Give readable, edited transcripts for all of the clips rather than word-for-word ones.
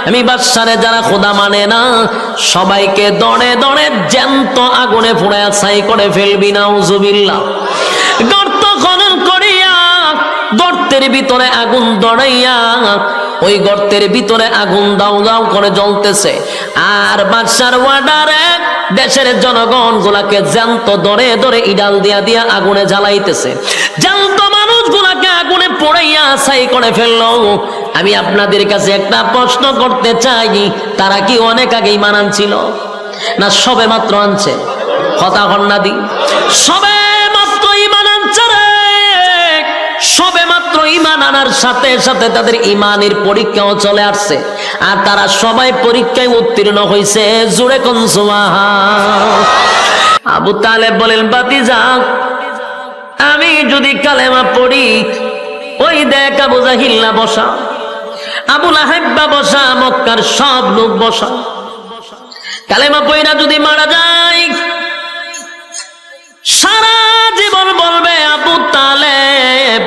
আমি বাদশারে যারা খোদা মানে না সবাইকে দড়ে দড়ে জ্যান্ত আগুনে পুড়ায়া ছাই করে ফেলবি নাউজুবিল্লাহ। গর্ত খনন করিয়া গর্তের ভিতরে আগুন দড়াইয়া ওই গর্তের ভিতরে আগুন দাউ দাউ করে জ্বলতেছে, আর বাদশার ওয়ার্ডারে দেশের জনগণ গুলাকে জ্যান্ত দরে দরে ইডাল দিয়া দিয়া আগুনে জ্বালাইতেছে। জ্যান্ত মানুষগুলাকে আগুনে পোড়াইয়া ছাই করে ফেললো। আমি আপনাদের কাছে একটা প্রশ্ন করতে চাই, তারা কি অনেক আগে ঈমান আনছিল না সবে মাত্র আনছে? কথা কন্যা দি সবে মাত্র ঈমান আনছে রে। সবে মাত্র ঈমান আনার সাথে সাথে তাদের ঈমানের পরীক্ষাও চলে আসছে, আর তারা সবাই পরীক্ষায় উত্তীর্ণ হয়েছে। জোরে কোন সুবহান। আবু তালেব বলেন, ভাতিজা আমি যদি কালেমা পড়ি, ওই দেখ আবু জাহিল্লা বসা, আবু লাহাব বসা, মক্কার সব লোক বসা, কালেমা পড়া যদি মারা যায় সারা জীবন বলবে আবু তালেব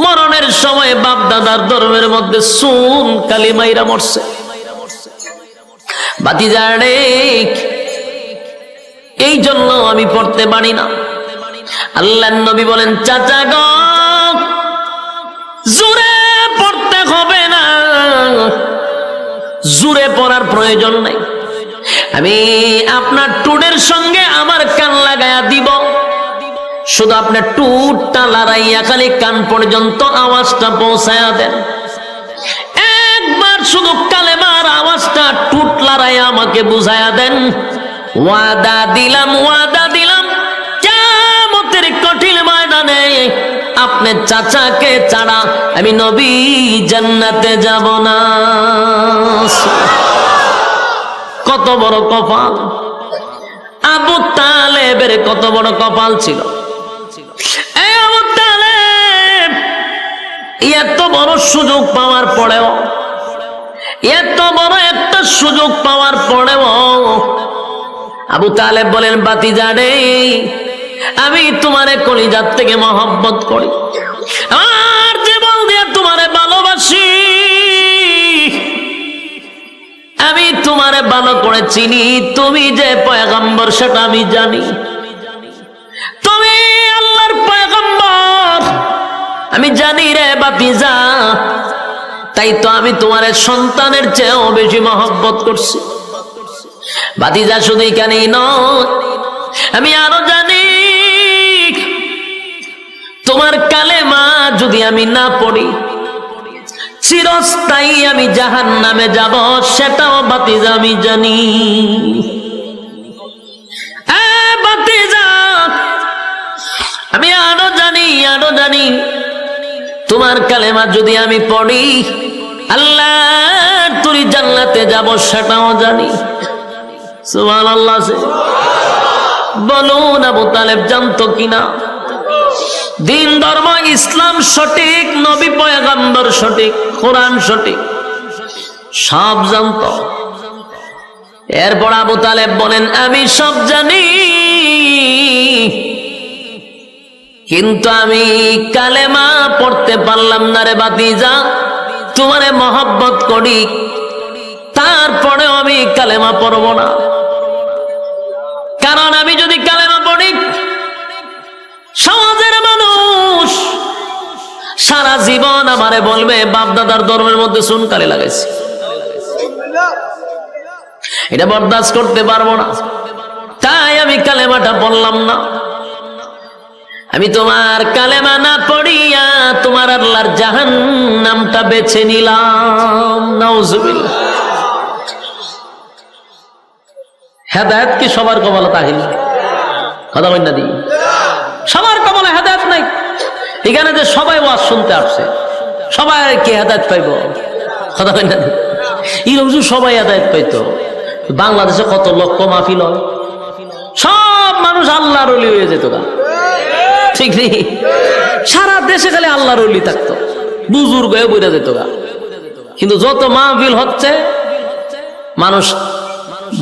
মরণের সময় বাপ দাদার ধর্মের মধ্যে সুন কালিমাইরা মরছে। ভাতিজা রে, এই জন্য আমি পড়তে পারি না। আল্লাহর নবী বলেন, চাচা গো জোরে পড়তে হবে না, জোরে পড়ার প্রয়োজন নাই। আমি আপনার টুডের সঙ্গে আমার কান লাগায়া দিব, শুধু আপনার টুটটা লড়াইয়া খালি কান পর্যন্ত আওয়াজটা পৌঁছায়া দেন। একবার শুধু কালেমার আওয়াজটা টুট লড়াইয়া আমাকে বুঝায়া দেন। ওয়াদা দিলাম, ওয়াদা দিলাম, কিয়ামতের কঠিন ময়দানে আপনার চাচাকে ছাড়া আমি নবী জান্নাতে যাব না। কত বড় কপাল! আবু তালেবের কত বড় কপাল ছিল। আবু তালেব এত বড় সুযোগ পাওয়ার পরেও, এত বড় একটা সুযোগ পাওয়ার পরেও আবু তালেব বলেন, ভাতিজা রে আমি তোমারে কলিজার থেকে মহব্বত করি, আর জীবন দিয়ে তোমারে ভালোবাসি, আমি তোমারে ভালো করে চিনি। তুমি যে পয়গম্বর সেটা আমি জানি, তুমি আল্লাহর পয়গম্বর আমি জানি রে ভাতিজা। তাই তো আমি তোমারে সন্তানের চেয়েও বেশি মহব্বত করছি। ভাতিজা শুধু এখানেই নয়, আমি আরো জানি তোমার কালেমা যদি আমি না পড়ি চিরস্থায়ী আমি জাহান্নামে যাব, সেটাও ভাতিজা আমি জানি। ভাতিজা আমি আরো জানি, আরো জানি তোমার কালেমা যদি আমি পড়ি আল্লাহ তুই জান্নাতে যাব, সেটাও জানি। সুবহানাল্লাহ। বলুন আবু তালেব জানতো কিনা দিন ধর্ম ইসলাম সঠিক, নবী পয়গম্বর সঠিক, কোরআন সঠিক, সব জানতো। এরপর আবু তালেব বলেন, আমি সব জানি কিন্তু আমি কালেমা পড়তে পারলাম না রে ভাতিজা। তোমারে মহব্বত করি, তারপরেও আমি কালেমা পড়ব না, কারণ আমি যদি কালেমা পড়ি সমাজের মানুষ সারা জীবন আমারে বলবে বাপ দাদার ধর্মের মধ্যে সুন কালি লাগাইছি, এটা বরদাস্ত করতে পারবো না। তাই আমি কালেমাটা পড়লাম না। আমি তোমার কালেমা না পড়িয়া তোমার আল্লাহর জাহান্নামটা বেছে নিলাম। নাউজুবিল্লাহ। হেদায়েত কি সবার কপালে তাহিল? কথা বল না দি, সবার কপালে হেদায়েত নাই। এখানে যে সবাই ওয়াজ শুনতে আসছে, সবাই কি হেদায়েত পাইব? কথা বল না দি, এরকম সবাই হেদায়েত পাইতো। বাংলাদেশে কত লক্ষ মাহফিল হয়, সব মানুষ আল্লাহর ওলি হয়ে যেত গা, ঠিক নেই? সারা দেশে খালি আল্লাহর ওলি থাকতো, বুজুর্গ হয়ে বইরা যেত গা। কিন্তু যত মাহফিল হচ্ছে মানুষ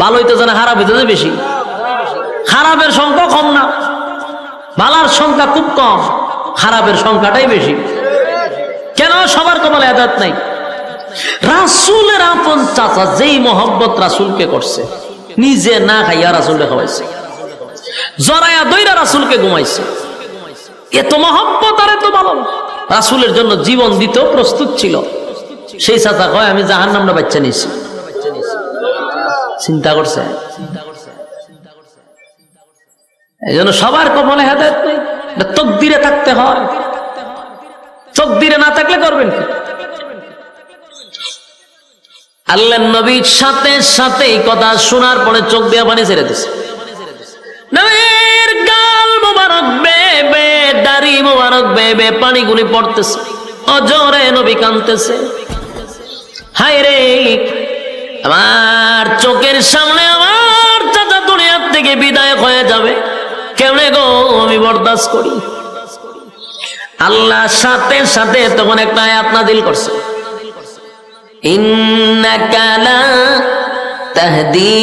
ভালো হইতে জানে, খারাপ হইতে যায় বেশি। খারাপের সংখ্যা কম না, ভালার সংখ্যা খুব কম, খারাপের সংখ্যাটাই বেশি। কেন? সবার কপালে হেদায়েত নাই। রাসূলের আপন চাচা যেই মহব্বত রাসূলকে করছে, নিজে না খাইয়া রাসূলকে খাওয়াইছে, জরায়া দইরা রাসূলকে ঘুমাইছে। এত মহব্বত আর এত ভালো, রাসূলের জন্য জীবন দিতেও প্রস্তুত ছিল। সেই চাচা কয় আমি জাহান্নামটা বাচ্চা নিছি। চিন্তা করছে? এই জন্য সবার কপালে হেদায়েত নেই, তকদিরে থাকতে হয়। তকদিরে না থাকলে করবেন কি? আল্লাহর নবীর সাথে সাথে এই কথা শোনার পরে চোখ দিয়ে পানি ছেড়ে দিছে। নবীর গাল মোবারক বেবে, দাড়ি মোবারক বেবে পানিগুলি পড়তেছে, অজরে নবী কাঁদতেছে। হায় রে, আমার চোখের সামনে আমার চাচা দুনিয়ার থেকে বিদায় হয়ে যাবে, কেমনে গো আমি বরদাস্ত করি। আল্লাহ সাথে সাথে তখন একটা আয়াত নাযিল করছে, ইন্নাকা লা তাহদি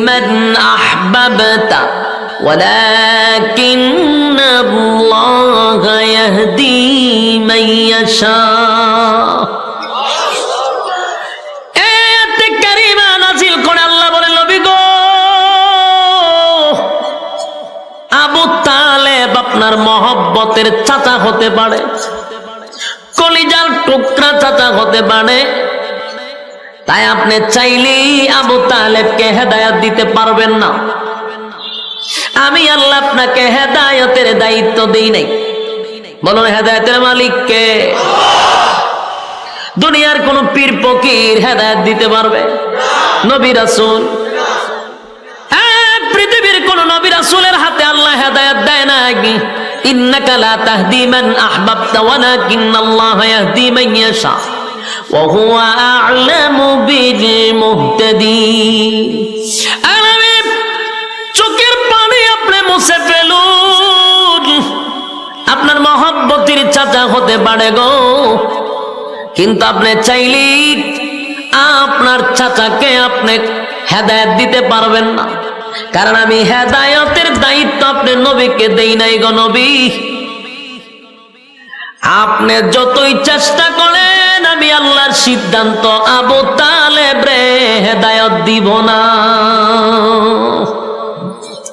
মান আহবাবতা ওয়ালাকিন্নাল্লাহা ইয়াহদি মান ইয়াশা। আয়াতে কারিমা নাযিল করে আল্লাহ বলে, নবী গো, আবু তালেব আপনার মহব্বতের চাচা হতে পারে, কলিজার টুকরা চাচা হতে পারে, তাই আপনি চাইলেই আবু তালেবকে হেদায়েত দিতে পারবেন না। আমি আল্লাহ আপনাকে হেদায়েতের দায়িত্ব দেই নাই। বলুন হেদায়েতের মালিক কে? দুনিয়ার কোন পীর ফকির হেদায়েত দিতে পারবে? নবী রাসূল? পৃথিবীর কোন নবী রাসূলের হাতে আল্লাহ হেদায়েত দেয় না। ইন্নাকা লা তাহদি মান আহবাবতা ওয়ালাকিন্নাল্লাহা ইয়াহদি মান ইয়াশা ওয়া হুয়া আ'লামু বিল মুহতাদিন। আমি চোখের পানি আপনি মুছে ফেলুন, আপনার মহব্বতের চাচা হতে পারে গো, কিন্তু আপনি চাইলেই আপনার চাচাকে আপনি হেদায়েত দিতে পারবেন না, কারণ আমি হেদায়েতের দায়িত্ব আপনার নবীকে দেই নাই গো নবী। আপনি যতই চেষ্টা করেন, আমি আল্লাহর সিদ্ধান্ত আবু তালেব রে হেদায়েত দিব না।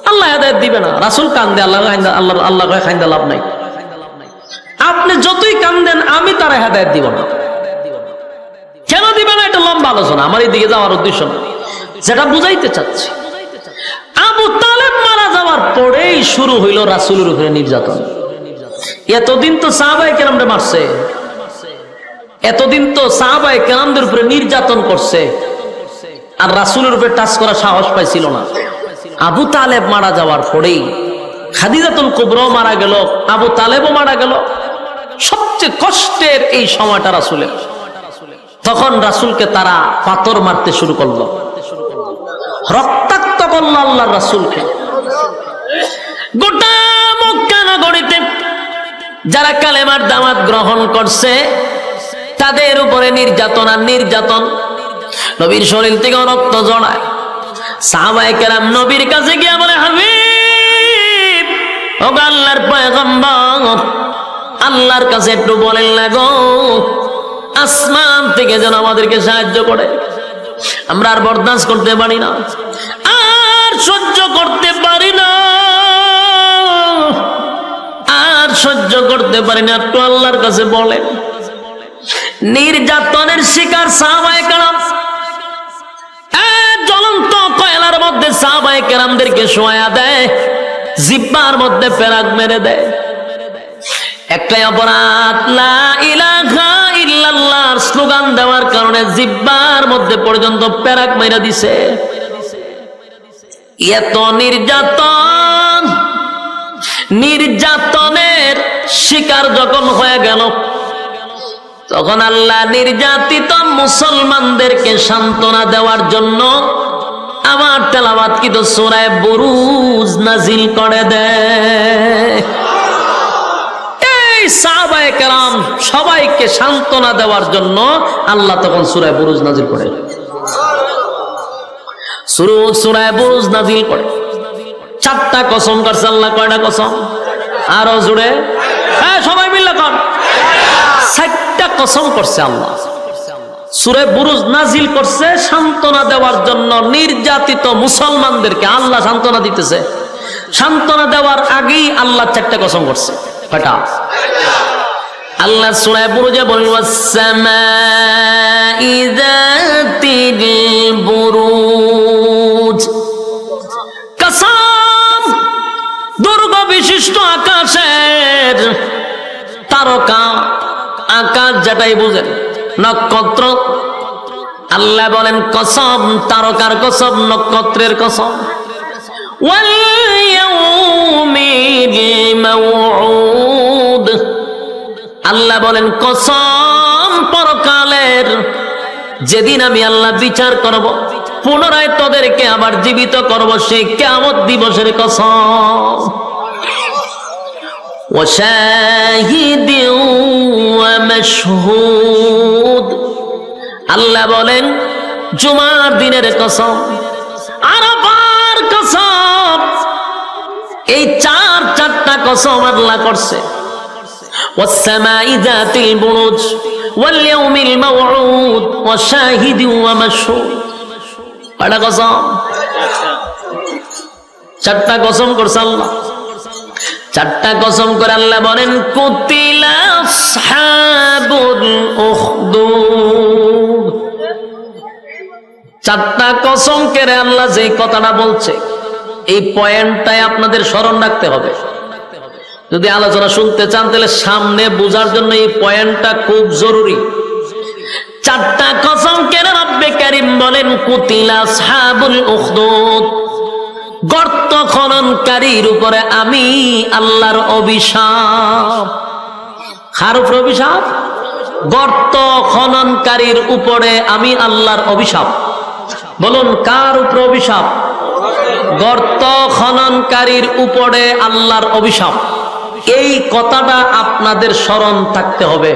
আল্লাহ হেদায়েত দিবে না। রাসূল কান্দে, আল্লাহ আল্লাহ খাইন্দা লাভ নাই। আপনি যতই কান্দেন, আমি তারা হেদায়েত দিব না। কেন দিবে না? এটা লম্বা আলোচনা, আমার এই দিকে যাওয়ার উদ্দেশ্য না। যেটা বুঝাইতে চাচ্ছি, আবু তালেব মারা যাওয়ার পরেই শুরু হইল রাসূলের উপরে নির্যাতন। এতদিন তো সাহাবায়ে কেরামরে মারছে, এতদিন তো সাহাবায়ে কেরামদের উপরে নির্যাতন করছে, আর রাসূলের উপরে টাচ করার সাহস পাইছিল না। আবু তালেব মারা যাওয়ার পরেই খাদিজাতুল কুবরা মারা গেল, আবু তালেবও মারা গেল। সবচেয়ে কষ্টের এই সময়টা রাসূলের। তখন রাসূলকে তারা পাথর মারতে শুরু করলো, রক্তাক্ত করলো আল্লাহর রাসূলকে। গোটা মক্কা নগরীতে যারা কালেমার দাওয়াত গ্রহণ করছে, তাদের উপরে নির্যাতন আর নির্যাতন। নবীর শরীর থেকে রক্ত জড়ায়। সাহাবায়ে কেরাম নবীর কাছে গিয়ে বলে, হাবিব, ও আল্লাহর পয়গম্বর, আল্লাহর কাছে একটু বলেন না গো, আসমান থেকে যেন আমাদেরকে সাহায্য করে। আমরা আর বরদাস্ত করতে পারি না, আর সহ্য করতে পারি না, আর সহ্য করতে পারি না, একটু আল্লাহর কাছে বলেন। নির্যাতনের শিকার সাহাবায়ে কেরাম, জ্বলন্ত কয়লার মধ্যে সাহাবায়ে কেরামদেরকে শোয়া দেয়, জিহ্বার মধ্যে পেরাক মেরে দেয়। একটাই অপরাধ, লা ইলাহা ইল্লাল্লাহর স্লোগান দেওয়ার কারণে জিহ্বার মধ্যে পর্যন্ত পেরাক মেরে দিছে। এত নির্যাতন, নির্যাতনের শিকার যখন হয়ে গেল, তখন আল্লাহ নির্যাতিত মুসলমানদেরকে সান্ত্বনা দেওয়ার জন্য আমার তেলাওয়াতকৃত সূরা বুরুজ নাজিল করে দেয়। এই সাহাবায়ে কেরাম সবাইকে সান্ত্বনা দেওয়ার জন্য আল্লাহ তখন সূরা বুরুজ নাজিল করে। সূরা বুরুজ নাজিল করে। 4টা কসম করছে আল্লাহ। কয়টা কসম? আরো জুড়ে, হ্যাঁ সবাই মিলে কর। 4টা কসম করছে আল্লাহ। সূরা বুরুজ নাজিল করছে সান্ত্বনা দেওয়ার জন্য নির্যাতিত মুসলমানদেরকে। আল্লাহ সান্ত্বনা দিতেছে, সান্ত্বনা দেওয়ার আগেই আল্লাহ চারটা কসম করছে। কয়টা? আল্লাহ সূরা বুরুজে বলেন ওয়াস-সামাই যাতিল বুরুজ, কসম দুর্গ বিশিষ্ট আকাশের, তারকা আকাশ যেটাই বুঝেন, নক্ষত্র। আল্লাহ বলেন কসম, তারকার কসম, নক্ষত্রের কসম। ওয়াল ইয়াউমিল মাউউদ, আল্লাহ বলেন কসম পরকালের, যেদিন আমি আল্লাহ বিচার করব, পুনরায় তোদেরকে আবার জীবিত করব, সেই কিয়ামত দিবসের কসম। ওয়াশাহিদিন ওয়া মাশহুদ, আল্লাহ বলেন জুমার দিনের কসম, আরাফার কসম। এই চারটা কসম আল্লাহ করছে। ওয়াস-সামাই যাতিল বুরুজ ওয়াল ইয়াউমিল মাউউদ ওয়াশাহিদিন ওয়া মাশহুদ। কয়টা কসম? চারটা কসম করছে আল্লাহ। চারটা কসম করে আল্লাহ বলেন কুতিলা আসহাবুল উখদুদ। চারটা কসম করে আল্লাহ যে কথাটা বলছে, এই পয়েন্টটাই আপনাদের স্মরণ রাখতে হবে। যদি আলোচনা শুনতে চান তাহলে সামনে বোঝার জন্য এই পয়েন্টটা খুব জরুরি। চারটা কসম কেন রব্বে কারীম বলেন কুতিলা আসহাবুল উখদুদ, গর্ত খননকারীর উপরে আমি আল্লাহর অভিশাপ। কার উপর অভিশাপ? গর্ত খননকারীর উপরে আমি আল্লাহর অভিশাপ। বলুন কার উপর অভিশাপ? গর্ত খননকারীর উপরে আল্লাহর অভিশাপ। এই কথাটা আপনাদের স্মরণ থাকতে হবে।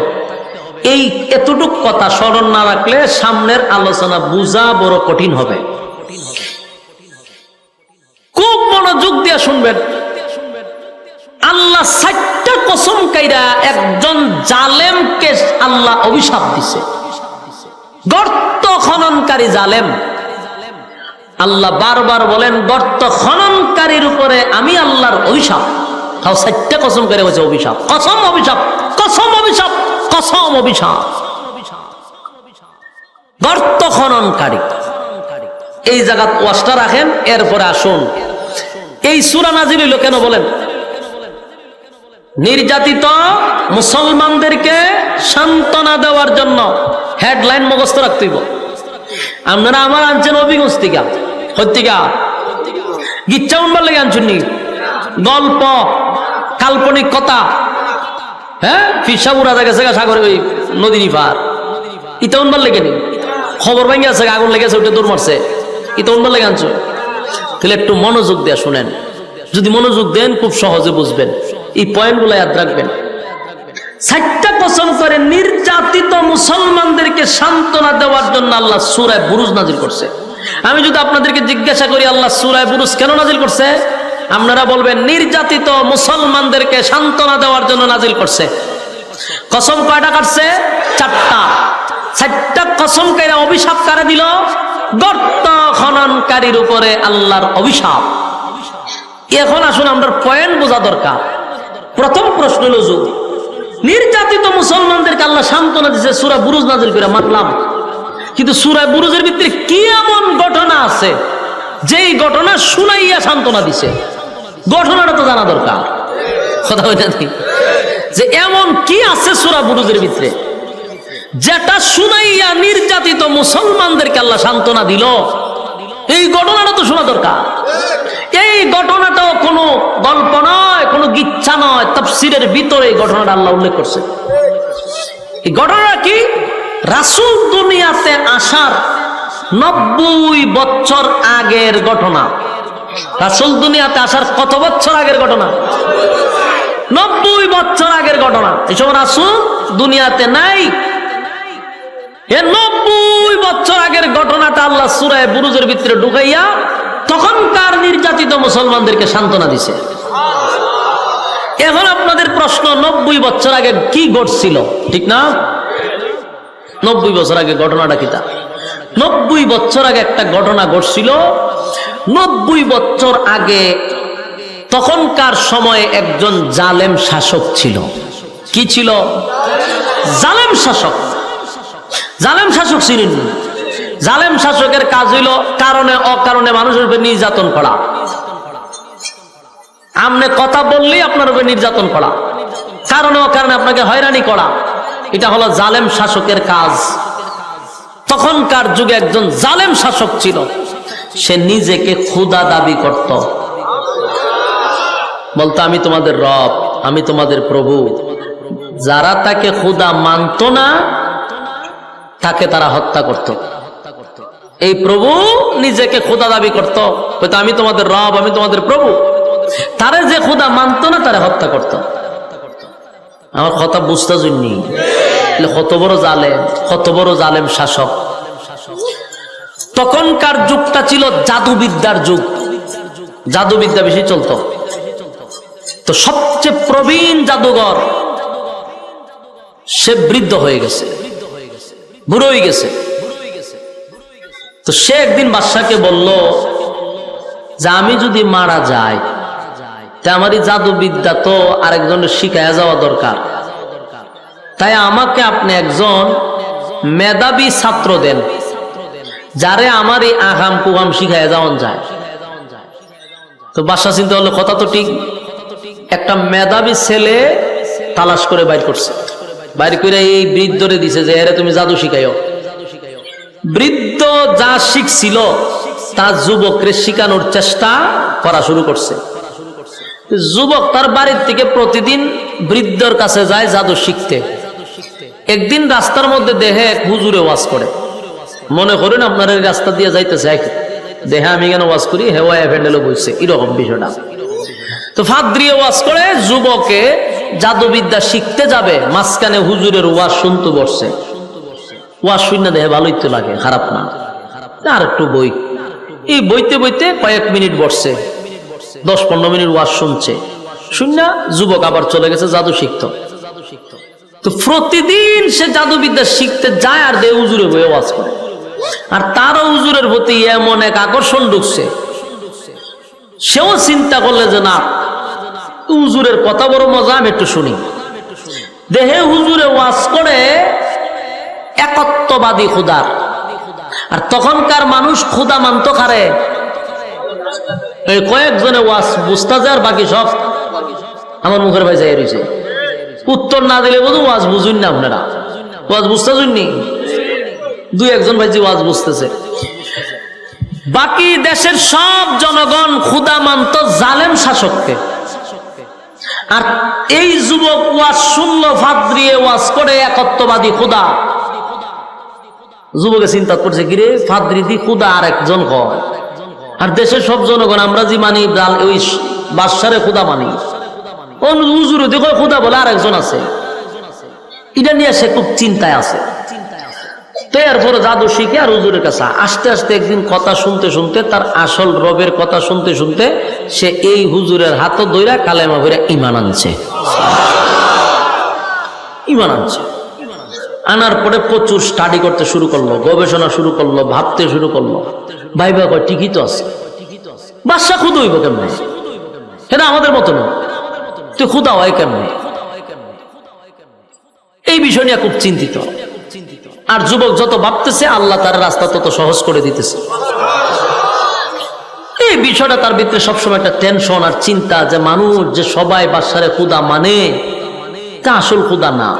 এই এতটুক কথা স্মরণ না রাখলে সামনের আলোচনা বোঝা বড় কঠিন হবে। খুব মনোযোগ দিয়ে শুনবেন। আল্লাহ 4টা কসম কাইরা একজন জালেমকে আল্লাহ অভিশাপ দিছে। গর্ত খননকারী জালেম, আল্লাহ বারবার বলেন গর্ত খননকারীর উপরে আমি আল্লাহর অভিশাপ। তাও 4টা কসম করে হয়েছে অভিশাপ। কসম অভিশাপ, কসম অভিশাপ, কসম অভিশাপ। গর্ত খননকারী, এই জায়গা ওয়াজটা রাখেন। এরপরে আসুন এই সূরা নাজিল হইল কেন বলেন? নির্যাতিত মুসলমানদেরকে সান্ত্বনা দেওয়ার জন্য। হেডলাইন মুখস্থ রাখতে হইব। আপনারা আমার আনছেন অভিগঞ্জ থেকে, হত্যিকা গিচ্ছা উনবার লেগে আনছেন নি? গল্প, কাল্পনিক কথা, হ্যাঁ ফিসা উড়া গেছে সাগরে, ওই নদী পার, ইটা উনবার লেগে নি? খবর ভেঙে আছে, আগুন লেগেছে, ওটা দৌড় মারছে, ইটা উনবার লেগে আনছো? তাহলে একটু মনোযোগ দিয়ে শুনেন। যদি মনোযোগ দেন খুব সহজে বুঝবেন। এই পয়েন্টগুলো ইয়াদ রাখবেন। 4টা কসম করে নির্যাতিত মুসলমানদেরকে সান্ত্বনা দেওয়ার জন্য আল্লাহ সূরা বুরুজ নাজিল করছে। আমি যদি আপনাদেরকে জিজ্ঞাসা করি আল্লাহ সূরা বুরুজ কেন নাজিল করছে, আপনারা বলবেন নির্যাতিত মুসলমানদেরকে সান্ত্বনা দেওয়ার জন্য নাজিল করছে। কসম কয়টা কাটছে? 4টা। 4টা কসম করে অভিশাপ কারে দিল? গর্ত খননকারীর উপরে আল্লাহর অভিশাপ। এখন আসুন আমরা পয়েন্ট বোঝা দরকার। প্রথম প্রশ্ন হলো, নির্যাতিত মুসলমানদেরকে আল্লাহ সান্ত্বনা দিয়েছে সূরা বুরুজ নাজিল করে, মানলাম। কিন্তু সূরা বুরুজের ভিতরে কি এমন ঘটনা আছে যেই ঘটনা শুনাইয়া সান্ত্বনা দিছে? ঘটনাটা তো জানা দরকার। কথা হইতে যে এমন কি আছে সূরা বুরুজের ভিতরে যেটা শুনাইয়া নির্যাতিত মুসলমানদেরকে আল্লাহ সান্ত্বনা দিল? এই ঘটনাটা তো শোনা দরকার। এই ঘটনাটাও কোনো গল্প নয়, কোনো গিচ্ছা নয়, তাফসীরের ভিতরে এই ঘটনাটা আল্লাহ উল্লেখ করছে। এই ঘটনাটা কি? রাসূল দুনিয়াতে আসার 90 বছর আগের ঘটনা। রাসূল দুনিয়াতে আসার কত বছর আগের ঘটনা? 90 বছর আগের ঘটনা। এই সময় রাসূল দুনিয়াতে নাই। এই 90 বছর আগের ঘটনাটা আল্লাহ সূরা বুরুজের ভিতরে ঢুকাইয়া তখনকার নির্যাতিত মুসলমানদেরকে সান্ত্বনা দিছে। এখন আপনাদের প্রশ্ন, 90 বছর আগে কি ঘটছিল? ঠিক না? 90 বছর আগে ঘটনাটা কিতা? 90 বছর আগে একটা ঘটনা ঘটছিল। 90 বছর আগে তখনকার সময়ে একজন জালেম শাসক ছিল। কি ছিল? জালেম শাসক। জালেম শাসক ছিলেন। জালেম শাসকের কাজ হইল কারণে অকারণে মানুষের উপর নির্যাতন করা। আপনি কথা বললেই আপনার উপর নির্যাতন করা, কারণে অকারণে আপনাকে হয়রানি করা, এটা হলো জালেম শাসকের কাজ। তখনকার যুগে একজন জালেম শাসক ছিল, সে নিজেকে খোদা দাবি করত, বলতো আমি তোমাদের রব, আমি তোমাদের প্রভু। যারা তাকে খোদা মানত না তাকে তারা হত্যা করত। এই প্রভু নিজেকে খোদা দাবি করত, বলতো আমি তোমাদের রব, আমি তোমাদের প্রভু। তারে যে খোদা মানত না তারে হত্যা করত। আমার কথা বুঝতে জন্যি কত বড় জালেম, কত বড় জালেম শাসক। তখনকার যুগটা ছিল জাদুবিদ্যার যুগ, জাদুবিদ্যা বেশি চলত। তো সবচেয়ে প্রবীণ জাদুঘর সে বৃদ্ধ হয়ে গেছে, বুড়ো হয়ে গেছে। তো সে একদিন বাদশাকে বলল যে আমি যদি মারা যাই তা আমার এই জাদুবিদ্যা তো আরেকজনের শিখাইয়া যাওয়া দরকার, তাই আমাকে আপনি একজন মেধাবী ছাত্র দেন যারে আমার এই আগাম কুগাম শিখাইয়া যাওয়ান যায়। তো বাদশা চিন্তা হলো কথা তো ঠিক, একটা মেধাবী ছেলে তালাশ করে বাইর করছে, বাইর করে এই বৃদ্ধরে দিছে যে এরে তুমি জাদু শিখাইও। বৃদ্ধ যা শিখছিল তা যুবকরে শিখানোর চেষ্টা করা শুরু করছে। যুবক তার বাড়ির থেকে প্রতিদিন বৃদ্ধর কাছে যায় জাদু শিখতে। একদিন রাস্তার মধ্যে দেখে এক হুজুরে ওয়াজ করে। মনে করেন আপনার এই রাস্তা দিয়ে যাইতেছে, দেখে আমি কেন ওয়াজ করি, হেওয়া ফ্যান্ডেলও বলছে, এরকম বিষয়টা। তো ফাদ্রিয়ে ওয়াজ করে, যুবকে জাদুবিদ্যা শিখতে যাবে, মাঝখানে হুজুরের ওয়াজ শুনতে বসছে। ওয়াজ শুনে দেখে ভালোই তো লাগে, খারাপ না, আর একটু বই। এই বইতে বইতে কয়েক মিনিট বসছে, 10-15 মিনিট ওয়াজ শুনছে। শুননা যুবক আবার চলে গেছে জাদু শিখত। তো প্রতিদিন সে জাদুবিদ্যা শিখতে যায় আর দে হুজুরে বইয়ে ওয়াজ করে। আর তারও হুজুরের প্রতি এমন এক আকর্ষণ ঢুকছে, সেও চিন্তা করলে যে না, হুজুরের কথা বড় মজা, আমি একটু শুনি। দেহে হুজুরে ওয়াজ করে একত্ববাদী খুদার। আর তখনকার মানুষ খুদা মানত কারে? কয়েকজনে ওয়াজ বুঝতে যায় আর বাকি সব আমার মুখের ভাই যাই রয়েছে। উত্তর না দিলে বোধ ওয়াজ বুঝুন না, আপনারা ওয়াজ বুঝতে শুননি, 2-1 ভাই যে ওয়াজ বুঝতেছে। বাকি দেশের সব জনগণ খুদা মানত জালেম শাসককে। আর এই যুবক ওয়াজ শুনলো, ফাদ্রিয়ে ওয়াজ করে একত্ববাদী খুদা। যুবকে চিন্তা করছে, কিরে ফাদ্রি দি খুদা আর একজন হয়, আর দেশের সব জনগণ আমরা যে মানি ওই বাদশারে খুদা মানি, হুজুরে দেখো খুদা বলে আর একজন আছে। এটা নিয়ে সে খুব চিন্তায় আছে। তো এরপরে জাদু শিখে আর হুজুরের কাছে আস্তে আস্তে একদিন কথা শুনতে শুনতে, তার আসল রবের কথা শুনতে শুনতে সে এই হুজুরের হাত ধইরা কালেমা ভরে ঈমান আনছে। ঈমান আনছে, আনার পরে প্রচুর স্টাডি করতে শুরু করলো, গবেষণা শুরু করলো, ভাবতে শুরু করলো। ভাইবা কয় ঠিকই তো আছে, বাদশা খুদ হইব কেমনে? এটা আমাদের মতো না, তুই খুদা হয় কেমনে? এই বিষয় নিয়ে খুব চিন্তিত। আর যুবক যত ভাবতেছে, আল্লাহ তার রাস্তা তত সহজ করে দিতেছে। এই বিষয়টা তার ভিতরে সবসময় একটা টেনশন আর চিন্তা, যে মানুষ যে সবাই বাদশারে খুদা মানে, তা আসল খুদা না।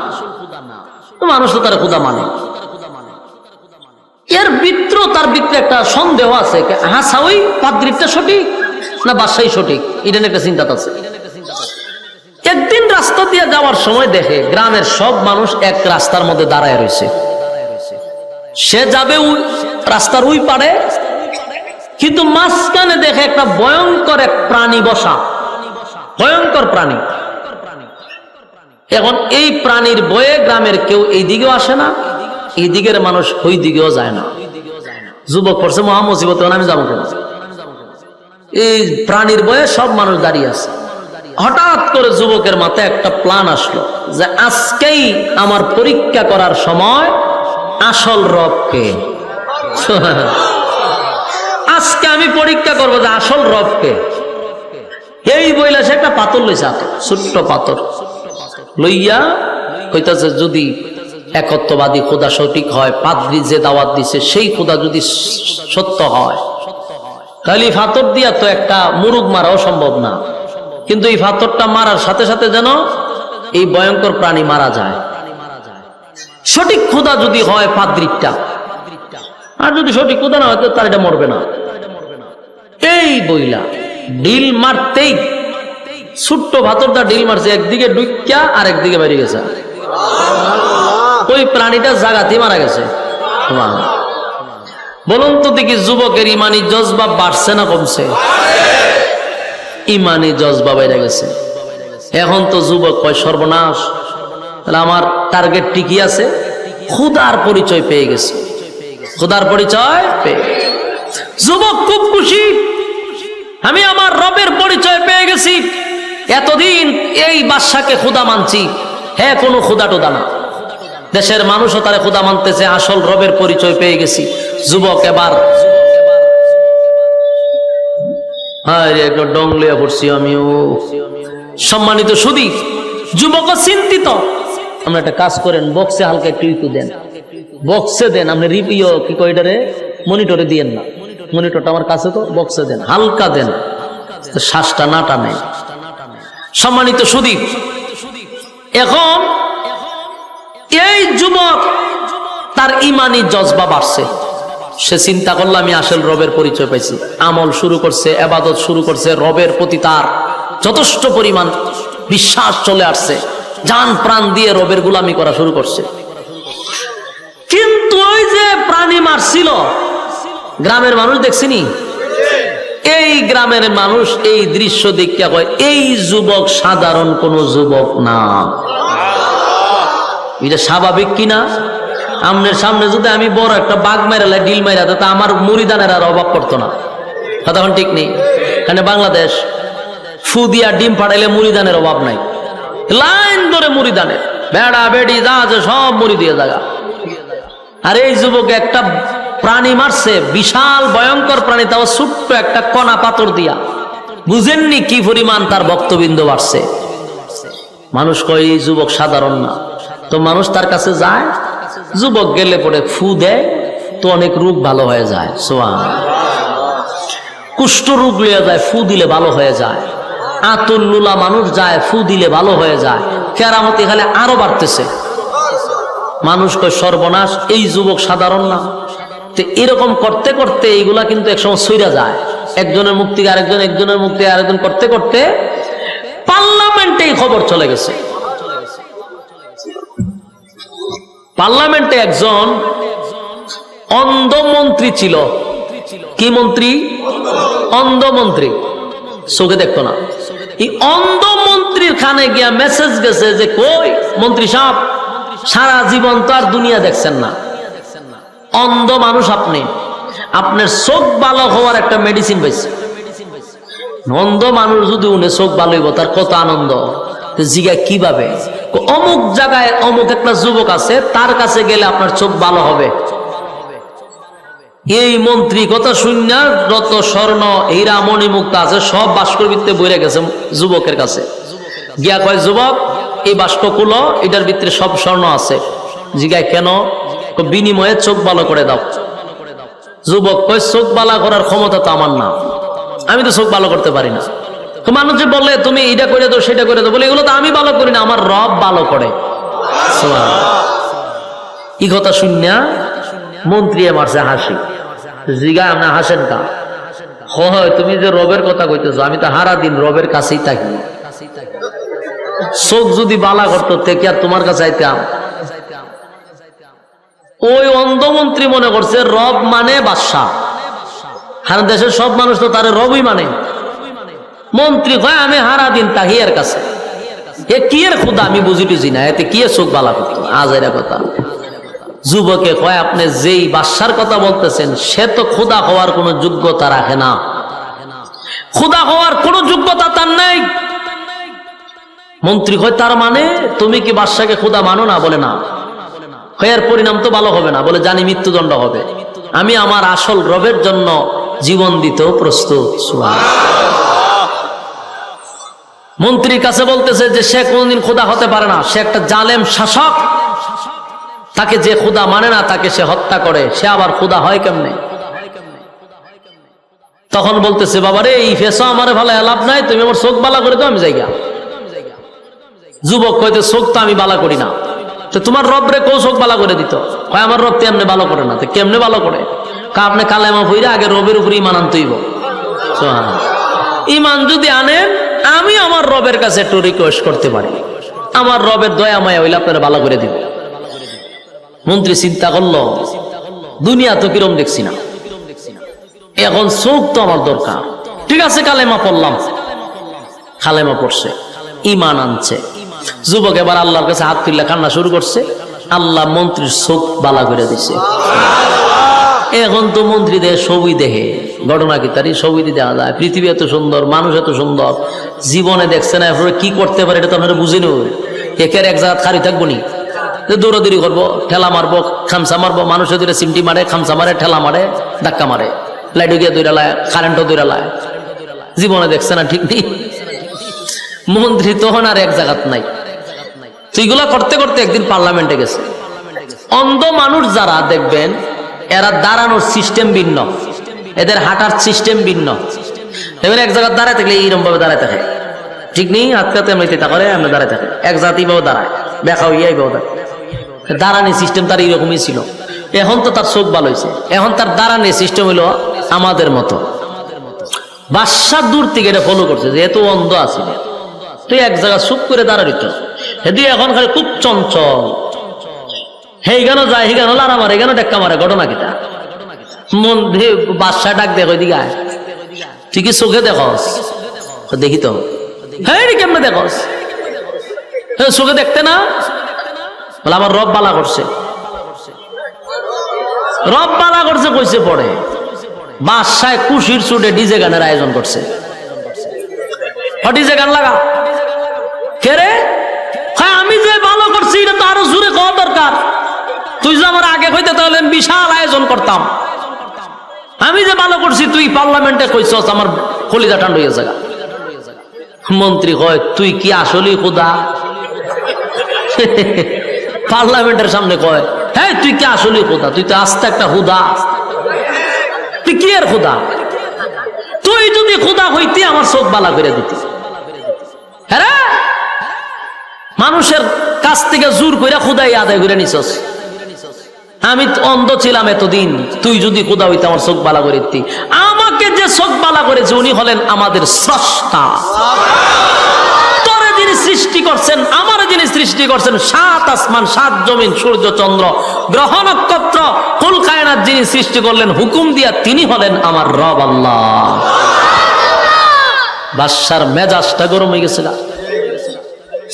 মানুষ তো তারা খুদা মানে। এর ভিতরে তার ভিতরে একটা সন্দেহ আছে, হাসা ওই পাদ্রিটা সঠিক না বাদশাই সঠিক, এটা নিয়ে একটা চিন্তা আছে। একদিন রাস্তা দিয়ে যাওয়ার সময় দেখে গ্রামের সব মানুষ এক রাস্তার মধ্যে দাঁড়ায় রয়েছে। সে যাবে রাস্তার ওই পারে, কিন্তু মাঝখানে দেখে একটা ভয়ঙ্কর এক প্রাণী বসা, ভয়ঙ্কর প্রাণী। এখন এই প্রাণীর ভয়ে গ্রামের কেউ এই দিকেও আসে না, এই দিকের মানুষ ওই দিকেও যায় না। যুবক পড়ছে মহা মুসিবত, আমি যাবো কেন? এই প্রাণীর ভয়ে সব মানুষ দাঁড়িয়ে আছে। হঠাৎ করে যুবকের মাথায় একটা প্ল্যান আসলো, যে আজকেই আমার পরীক্ষা করার সময় আসল রবকে। আজকে আমি পরীক্ষা করবো যে আসল রবকে। এই বইলা সে একটা পাথর লইছে, ছোট্ট পাথর লইয়া কইতাছে যদি একত্ববাদী খোদা সঠিক হয়, পাদ্রী যে দাওয়াত দিছে সেই খোদা যদি সত্য হয়, তাহলে এই পাথর দিয়া তো একটা মুরুগ মারাও সম্ভব না। কিন্তু এই পাথরটা মারার সাথে সাথে যেন এই ভয়ঙ্কর প্রাণী মারা যায়। সঠিক খোদা যদি হয় পাদ্রীটা, আর যদি সঠিক খোদা না হয় তার এটা মরবে না। এই বইলা ডিল মারতেই ছোট্ট পাথরটা ডিল মারছে, একদিকে ডুইকা আর একদিকে বেরিয়ে গেছে। ওই প্রাণীটা জাগাতেই মারা গেছে। বলুন তো দেখি, যুবকের ইমানি জজবা বাড়ছে না কমছে? ইমানি জজবা বেড়ে গেছে। এখন তো যুবক কয় সর্বনাশ, তাহলে আমার টার্গেট ঠিকই আছে, খোদার পরিচয় পেয়ে গেছে। খোদার পরিচয় পেয়ে যুবক খুব খুশি, আমি আমার রবের পরিচয় পেয়ে গেছি। এতদিন এই বাদশাকে খোদা মানছি, হ্যাঁ কোনো খোদা টোদা না। দেশের মানুষও তারা খোদা মানতেছে, আসল রবের পরিচয় পেয়ে গেছি। যুবক এবার একটু ডংলিয়া পড়ছি আমিও। সম্মানিত সুধী, যুবক চিন্তিত। আমরা একটা কাজ করেন, বক্সে হালকা একটু ইকু দেন, বক্সে দেন। আপনি রিপিও কি কয়টারে মনিটরে দিয়েন না, মনিটরটা আমার কাছে তো, বক্সে দেন, হালকা দেন, শ্বাসটা না টানে। সম্মানিত সুধী, এখন এই যুবক তার ইমানি জজবা বাড়ছে। সে চিন্তা করলো আমি আসল রবের পরিচয় পাইছি। আমল শুরু করছে, ইবাদত শুরু করছে, রবের প্রতি তার যথেষ্ট পরিমাণ বিশ্বাস চলে আসছে, জান প্রাণ দিয়ে রবের গোলামি করা শুরু করছে। কিন্তু ওই যে প্রাণী মারছিল, গ্রামের মানুষ দেখছিনি? এই গ্রামের মানুষ এই দৃশ্য দেখিয়া কয় এই যুবক সাধারণ কোন যুবক না। এটা স্বাভাবিক কিনা? আমনের সামনে যদি আমি বড় একটা বাঘ মেরালে ডিল মেরা, তা আমার মুড়িদানের আর অভাব পড়তো না। তখন ঠিক নেই, এখানে বাংলাদেশ ফু দিয়া ডিম ফাটাইলে মুড়িদানের অভাব নাই। লাইন ধরে মুড়িদানের, বেড়া বেড়ি যা আছে সব মুড়ি দিয়ে জায়গা। আর এই যুবক একটা প্রাণী মারছে, বিশাল ভয়ঙ্কর প্রাণী, তাও ছোট্ট একটা কণা পাথর দিয়া। বুঝেননি কি পরিমাণ তার ভক্তবৃন্দ বাড়ছে। মানুষ কয় এই যুবক সাধারণ না, তো মানুষ তার কাছে যায়। যুবক গেলে পরে ফু দেয়, তো অনেক রোগ ভালো হয়ে যায়। কুষ্ঠ রোগ লইয়া যায়, ফু দিলে ভালো হয়ে যায়। আতুল্লুলা মানুষ যায়, ফু দিলে ভালো হয়ে যায়। কেরামতি খালে আরো বাড়তেছে। মানুষ কয় সর্বনাশ, এই যুবক সাধারণ না। তো এরকম করতে করতে এইগুলা কিন্তু একসময় সইরা যায়। একজনের মুখ থেকে আরেকজন, একজনের মুখ থেকে আরেকজন করতে করতে পার্লামেন্টে এই খবর চলে গেছে। পার্লামেন্টে একজন অন্ধ মন্ত্রী ছিল। কি মন্ত্রী? অন্ধ মন্ত্রী, চোখে দেখতো না। এই অন্ধ মন্ত্রীর খানে গিয়া মেসেজ গেছে যে কই মন্ত্রী সাহেব, সারা জীবন তো আর দুনিয়া দেখছেন না, অন্ধ মানুষ আপনি, আপনার চোখ ভালো হওয়ার একটা মেডিসিন পাইছে। অন্ধ মানুষ যদি উনি চোখ ভালো হইব, তার কত আনন্দ। জিগা কিভাবে? অমুক জায়গায় অমুক একটা যুবক আছে, তার কাছে গেলে আপনার চোখ ভালো হবে। এই মন্ত্রী কথা শুননা যত স্বর্ণ হীরা মণিমুক্তা আছে সব বাস্কর ভিতরে বইরে গেছে যুবকের কাছে। গিয়া কয় যুবক, এই বাস্ক খুলো, এটার ভিতরে সব স্বর্ণ আছে। জিগায় কেন? বিনিময়ে চোখ ভালো করে দাও। যুবক কয় চোখ ভালো করার ক্ষমতা তো আমার না, আমি তো চোখ ভালো করতে পারি না। তো মানুষ যে বলে তুমি এটা করে দাও সেটা করে দাও, বলে এগুলো তো আমি ভালো করি না, আমার রব ভালো করে। এই কথা শুনিয়া মন্ত্রী মারছে হাসি। জিগা আপনি হাসেন কা? হয় তুমি যে রবের কথা কইতেছো, আমি তো হারা দিন রবের কাছেই থাকি। চোখ যদি বালা করতো থেকে আর তোমার কাছে আইতাম? ওই অন্ধমন্ত্রী মনে করছে রব মানে বাদশাহ, আর দেশের সব মানুষ তো তার রবই মানে। মন্ত্রী কয় আমি হারা দিন তাহি এর কাছে, এ কি এর খুদা আমি বুঝি টুঝি না, এতে কি চোখ বালা করতো? আজ এর কথা। যুবকে কয় আপনি যেই বাদশার কথা বলতেছেন সে তো খোদা হওয়ার কোন যোগ্যতা রাখে না, খোদা হওয়ার কোন যোগ্যতা তার নাই। মন্ত্রী কয় তার মানে তুমি কি বাদশাকে খোদা মানো না? বলে না। এর পরিণাম তো ভালো হবে না, বলে জানি মৃত্যুদণ্ড হবে, আমি আমার আসল রবের জন্য জীবন দিতেও প্রস্তুত। মন্ত্রীর কাছে বলতেছে যে সে কোনদিন খোদা হতে পারে না, সে একটা জালেম শাসক, তাকে যে খোদা মানে না তাকে সে হত্যা করে, সে আবার খোদা হয় কেমনে? তখন বলতেছে বাবারে এই ফেসা আমার ভালো লাভ নাই, তুমি আমার চোখ বালা করে তো আমি জায়গা। যুবক হয়তো চোখ তো আমি বালা করি না, তো তোমার রব রে কেউ চোখ বালা করে দিত? হয় আমার রব তেমনি ভালো করে না, তো কেমনে ভালো করে? আপনি কালেমা পড়ে আগে রবের উপরে ইমান আনতে হইব। ইমান যদি আনেন আমি আমার রবের কাছে একটু রিকোয়েস্ট করতে পারি, আমার রবের দয়া মায়া হইলে আপনারা ভালো করে দিবে। মন্ত্রী চিন্তা করলো দুনিয়া তো কিরম দেখছি না, এখন চোখ তো আমার দরকার। ঠিক আছে কালেমা পড়লাম, কালেমা পড়ছে, ইমান আনছে। যুবক এবার আল্লাহর কাছে হাত তুললে কান্না শুরু করছে, আল্লাহ মন্ত্রীর চোখ বালা করে দিছে। এখন তো মন্ত্রী দেহে ছবি দেখে, ঘটনা কি তারই ছবি দেখা যায়, পৃথিবী এত সুন্দর, মানুষ এত সুন্দর, জীবনে দেখছে না, এরপরে কি করতে পারে এটা তো আপনারা বুঝিনি। একের এক জায়গা খালি থাকবো নি, দৌড়াদৌড়ি করবো, ঠেলা মারবো, খামসা মারবো, মানুষের দূরে চিমটি মারে, খামসা মারে, ঠেলা মারে, ধাক্কা মারে, লাইটও গিয়ে দৌড়ালায়, কারেন্টও দৌড়ালায়, জীবনে দেখছে না, ঠিক নেই। মন্ত্রী তখন আর এক জায়গাত নাই। সেইগুলা করতে করতে একদিন পার্লামেন্টে গেছে। অন্ধ মানুষ যারা দেখবেন এরা দাঁড়ানোর সিস্টেম ভিন্ন, এদের হাঁটার সিস্টেম ভিন্ন। এবার এক জায়গায় দাঁড়ায় থাকলে এইরকম ভাবে দাঁড়ায় থাকে, ঠিক নেই, হাতকাতে মেতে করে আমরা দাঁড়ায় থাকে, এক জাতি ভাবে দাঁড়ায়, দেখা হইয়া এইভাবে দাঁড়ানি সিস্টেম তার এইরকমই ছিল। এখন তো তার চোখ ভালো হয়েছে, এখন তার দাঁড়ানি সিস্টেম হইলো আমাদের মতো। বাদশা দূর থেকে এটা ফলো করছে, যেহেতু অন্ধ আছে, তুই এক জায়গায় চুপ করে দাঁড়াইত, হেদি এখন খালি খুব চঞ্চল, হেই গানো যায়, হেই গানো লারা মারে, গানো টেক্কা মারে, ঘটনা কিটা? মন বাদশা ডাক দেখ ওইদিকে, তুই কি চোখে দেখস? দেখি তো, হ্যাঁ কেমনে দেখস? চোখে দেখতে না? বলে আমার রব বালা করছে, রব বালা করছে কইছে পড়ে। বাদশায় খুশির চুটে ডিজে গানের আয়োজন করছে, ডিজে গান লাগা কে রে? হ্যাঁ আমি যে ভালো করছি এটা তো আরো জোরে খাওয়া দরকার, তুই যে আমার আগে কইতে তাহলে বিশাল আয়োজন করতাম। আমি যে ভালো করছি তুই পার্লামেন্টে কইছস, আমার কলিজা ঠান্ডা হয়ে যায়। মন্ত্রী কয় তুই কি আসলেই খোদা? পার্লামেন্টের সামনে কয় হ্যাঁ তুই কি আসলেই খোদা? তুই তো আস্তে একটা হুদা, তুই কি এর খোদা? তুই যদি খোদা হইতি আমার চোখ বালা করে দিতি। হ্যাঁ মানুষের কাছ থেকে জোর করে খোদাই আদায় করে নিছস। আমি অন্ধ ছিলাম এতদিন, তুই যদি খোদা হইতে আমার চোখ বালা করে দিতি। আমাকে যে চোখ বালা করেছে উনি হলেন আমাদের স্রষ্টা। তোরে যিনি সৃষ্টি করছেন, আমার যিনি সৃষ্টি করছেন, সাত আসমান, সাত জমিন, সূর্য চন্দ্র, গ্রহ নক্ষত্র, কুল কায়নাত যিনি সৃষ্টি করলেন হুকুম দিয়া, তিনি হলেন আমার রব আল্লাহ। বাদশার মেজাজটা গরম হয়ে গেছিল,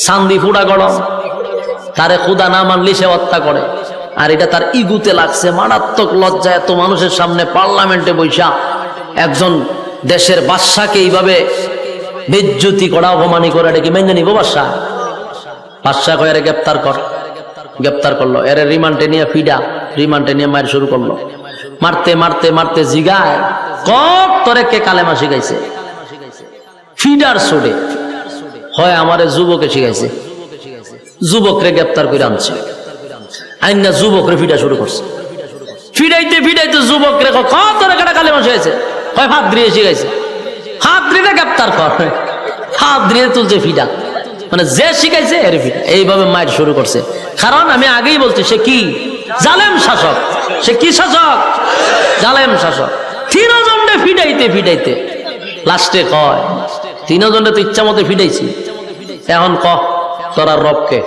চান্দি ফুড়া গরম, তারে খোদা না মানলি সে হত্যা করে। আর এটা তার ইগুতে লাগছে, মারাত্মক লজ্জা। এত মানুষের সামনে পার্লামেন্টে বৈশা একজন দেশের বাদশাকে এইভাবে বেজ্জতি করা, অপমানি করা, এটা কি মেনে নিব বাদশা? বাদশা কয় এরে গ্রেপ্তার কর। গ্রেপ্তার করলো, এরে রিমান্ডে নিয়ে ফিডা, রিমান্ডে নিয়ে মার শুরু করলো। মারতে মারতে মারতে জিগায় কত তোরে কে কালেমা শিখাইছে? ফিডার ছুটে হয় আমারে যুবকে শিখাইছে, যুবকরে গ্রেপ্তার করে আনছে, আইনা যুবকরে ফিডা শুরু করছে। ফিডাইতে ফিডাইতে যুবকরে কত রেখাটা কালেমা শিখাইছে, হয় হাত দিয়ে শিখাইছে, হাত দিয়ে গ্রেপ্তার কর, হাত দিয়ে তুলছে ফিডা, মানে যে শিখাইছে এর ফিডা। এইভাবে মায়ের শুরু করছে। কারণ আমি আগেই বলছি সে কি জালেম শাসক। সে কি শাসক? জালেম শাসক। তিনজনকে ফিডাইতে ফিডাইতে লাস্টে কয় তিনজনে তো ইচ্ছা মতো ফিডাইছি, এখন ক তোরা রবকে।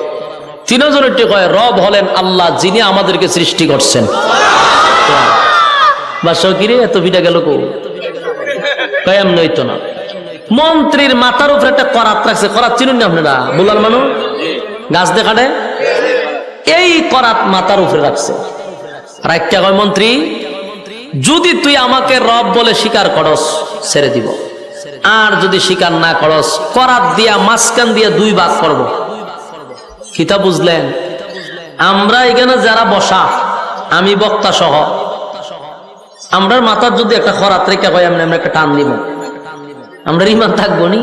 তিনজনের কয় রব হলেন আল্লাহ, যিনি আমাদেরকে সৃষ্টি করছেন। বাদশা কিরে এত ফিডা গেল কো? কয়াম নইতো না। মন্ত্রীর মাথার উপরে একটা করাত রাখছে, করাত চিনুন না আপনারা? বুলার মানুষ গাছ দেখাটে, এই করাত মাথার উপরে রাখছে। রাখতে কয় মন্ত্রী যদি তুই আমাকে রব বলে স্বীকার করস ছেড়ে দিব, আর যদি স্বীকার না করস করাত দিয়া মাঝখান দিয়া দুই ভাগ করব। কিতা বুঝলেন? আমরা এখানে যারা বসা, আমি বক্তা সহ, আমরার মাথার যদি একটা খরাত রেখে হয় আমরা একটা টান দিব, আমরা ইমান থাকবো নি?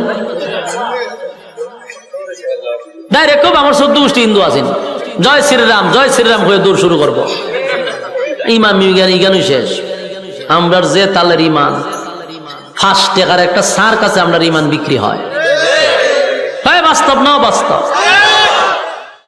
ডাইরেক্ট আমার 14 গোষ্ঠী হিন্দু আছেন, জয় শ্রীরাম হয়ে দূর শুরু করবো। ইমান ইগানই শেষ। আমরার যে তালের ইমান 5 টাকার একটা সার কাছে আমরার ইমান বিক্রি হয়। বাস্তব না বাস্তব?